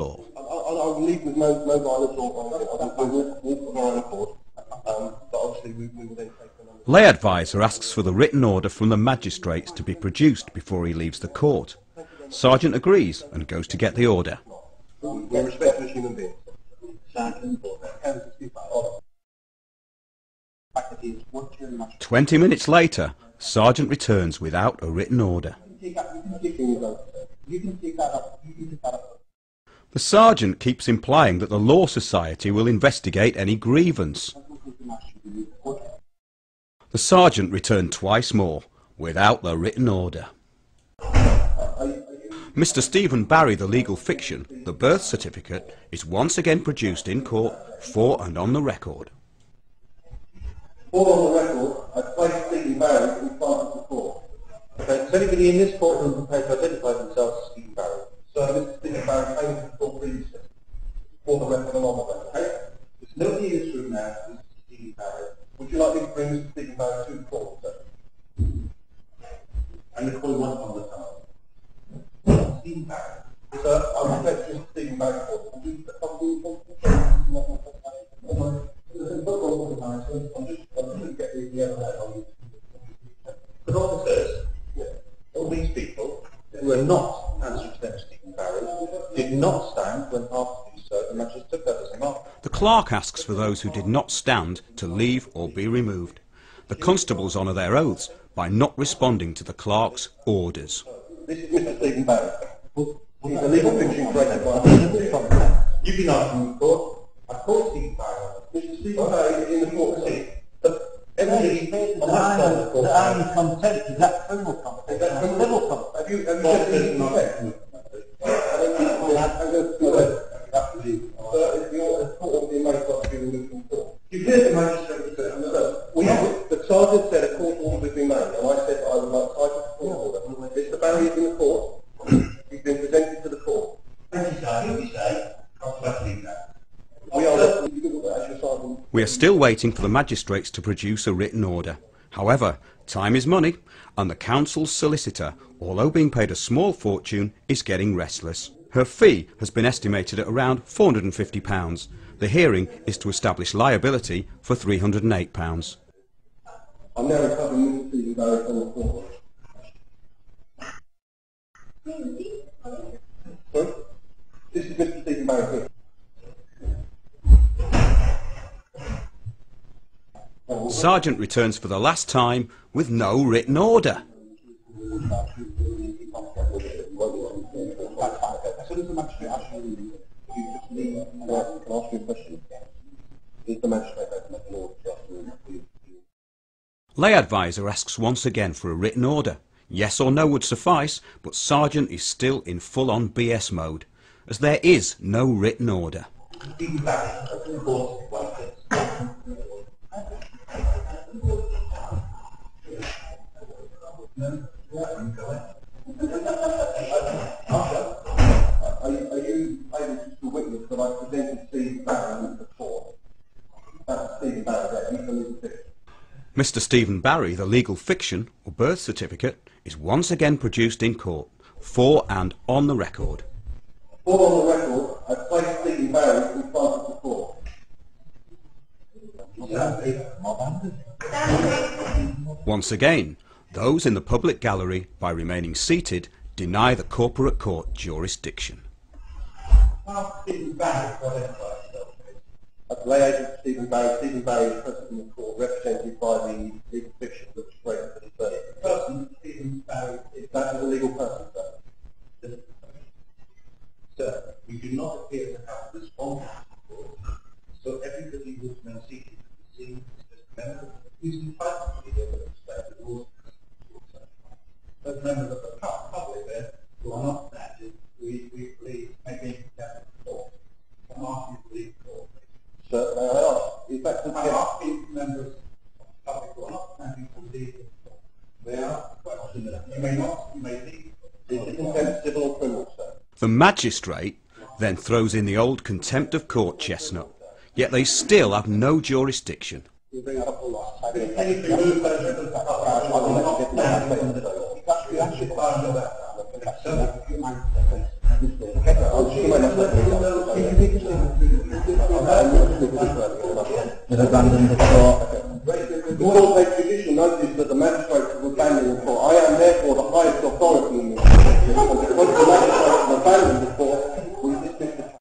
I'll leave with no violence or anything. I will walk of our own accord. But obviously we will then take them. Lay advisor asks for the written order from the magistrates to be produced before he leaves the court. Sergeant agrees and goes to get the order. We're respectful as human beings. 20 minutes later, Sergeant returns without a written order. The sergeant keeps implying that the Law Society will investigate any grievance. The sergeant returned twice more, without the written order. Mr. Stephen Barry, the legal fiction, the birth certificate, is once again produced in court for and on the record. For on the record, I place Stephen Barry in front of the court. Okay, is anybody in this courtroom prepared to identify themselves as Stephen Barry? So Mr. Stephen Barry came to the court previously. For the record and on the record, okay? There's nobody in this room now who's Stephen Barry. Would you like me to bring Mr. Stephen Barry to the court, sir? And the call one on the time. Stephen Barry. Sir, I will let Mr. Stephen Barry forward. I'm just going to get the other head on you. But officers, all these people who are not answering to them, Stephen Barry, did not stand when asked to do so, and just took that as an offer. The clerk asks for those who did not stand to leave or be removed. The constables honour their oaths by not responding to the clerk's orders. This is Mr. Stephen Barry. He's a legal fiction created by You've been asking in court. I called Stephen Barry. Mr. Stephen Barry is in the court proceeding. But everybody on that side of the court. The contempt, is that criminal contempt? Is that civil contempt? Have you said anything to that? You hear the magistrate say, the sergeant said a court order has been made, and I said I would like title to court order. Mr. Barry is in the court. He's been presented to the court. We are still waiting for the magistrates to produce a written order. However, time is money, and the council's solicitor, although being paid a small fortune, is getting restless. Her fee has been estimated at around £450. The hearing is to establish liability for £308. I'm now recovering Mr. Stephen Barry from the court. Sorry? This is Mr. Stephen Barry here. Sergeant returns for the last time with no written order. Lay advisor asks once again for a written order. Yes or no would suffice, but Sergeant is still in full-on BS mode, as there is no written order. Are you able to witness that I presented Stephen Barry before? That's Stephen Barry, he's the legal fiction. Mr. Stephen Barry, the legal fiction, or birth certificate, is once again produced in court, for and on the record. For on the record, I placed Stephen Barry in front of the court. Once again, those in the public gallery, by remaining seated, deny the corporate court jurisdiction. Lay agent Stephen Barry is present in the court, represented by the legal fiction Magistrate for the third. The person, Stephen Barry, is that a legal person, sir? Sir, we do not appear to have a response to the court, so everybody who has been seated to see this member is entitled to be able to respect the rules. Those members of the public there who are not standing, we believe may be contempt of the court. I'm asking you to leave the court. Sir, may I ask? Is that I'm asking members of the public who are not standing to leave the court. They are questioned. You may not, you may leave. Is it contempt civil or criminal, sir? The magistrate then throws in the old contempt of court chestnut, yet they still have no jurisdiction. They've abandoned the court. The court takes judicial notice that the magistrates have abandoned the court. I am therefore the highest authority in this case, and because the magistrates have abandoned the court, we dismiss the case.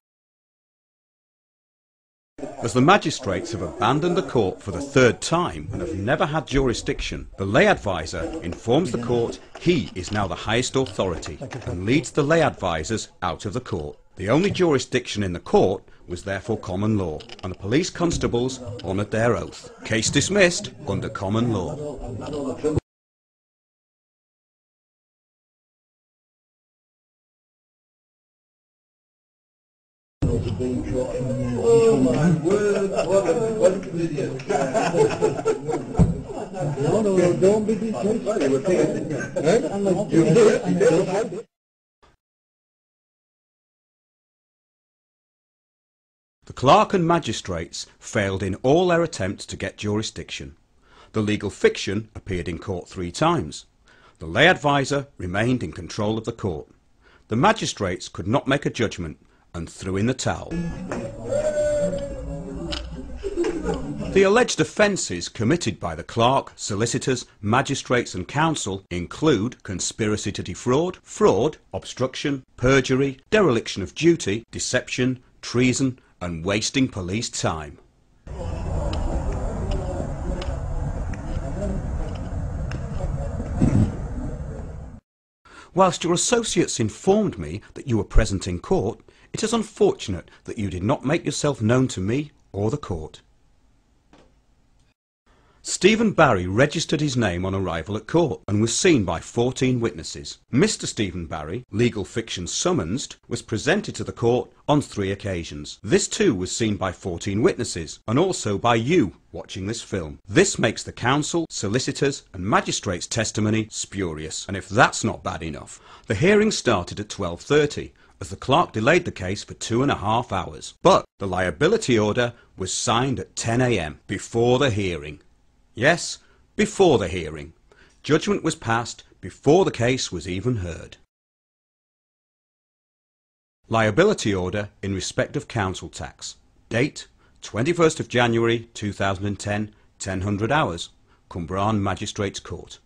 As the magistrates have abandoned the court for the third time and have never had jurisdiction, the lay advisor informs the court he is now the highest authority and leads the lay advisors out of the court. The only jurisdiction in the court was therefore common law, and the police constables honoured their oath. Case dismissed under common law. Oh my word, what a video. No, don't be dismissed. The clerk and magistrates failed in all their attempts to get jurisdiction. The legal fiction appeared in court 3 times. The lay advisor remained in control of the court. The magistrates could not make a judgment and threw in the towel. The alleged offences committed by the clerk, solicitors, magistrates and counsel include conspiracy to defraud, fraud, obstruction, perjury, dereliction of duty, deception, treason and wasting police time. Whilst your associates informed me that you were present in court, it is unfortunate that you did not make yourself known to me or the court. Stephen Barry registered his name on arrival at court and was seen by 14 witnesses. Mr. Stephen Barry, legal fiction summonsed, was presented to the court on 3 occasions. This too was seen by 14 witnesses and also by you watching this film. This makes the counsel, solicitors and magistrates' testimony spurious, and if that's not bad enough, the hearing started at 12:30 as the clerk delayed the case for 2.5 hours. But the liability order was signed at 10 AM before the hearing. Yes, before the hearing. Judgment was passed before the case was even heard. Liability order in respect of council tax. Date 21st of January 2010, 1000 hours. Cumbrahan Magistrates Court.